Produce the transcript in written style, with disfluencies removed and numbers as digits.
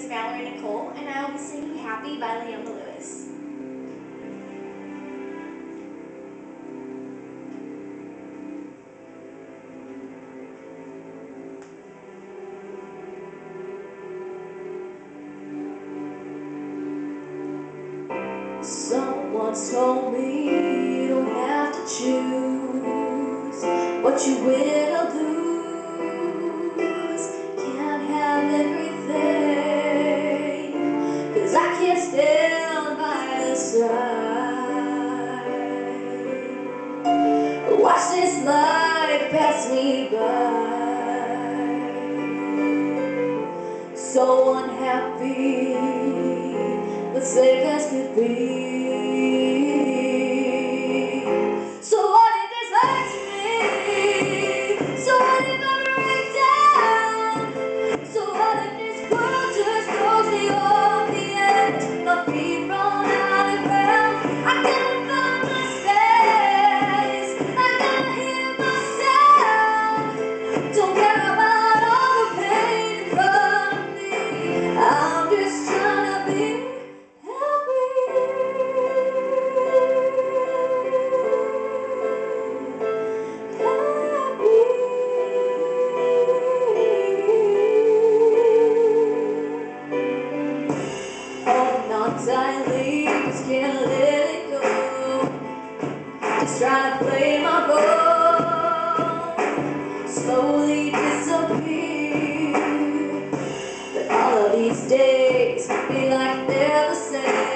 is Mallory Nicole, and I will be singing Happy by Leona Lewis. Someone told me you don't have to choose what you win or lose. Can't have everything, 'cause I can't stand by the side. Watch this life pass me by, so unhappy, but safe as could be. So what if this hurts me? So what if I break down? So what if this world just throws me off the edge? My feet thrown out the ground. I can't find my space. I can't hear my sound. Don't care about all the pain in front of me. I'm just trying to be happy. Undying leaves, can't let it go. Just trying to play my role, slowly disappear. But all of these days feel like they're the same.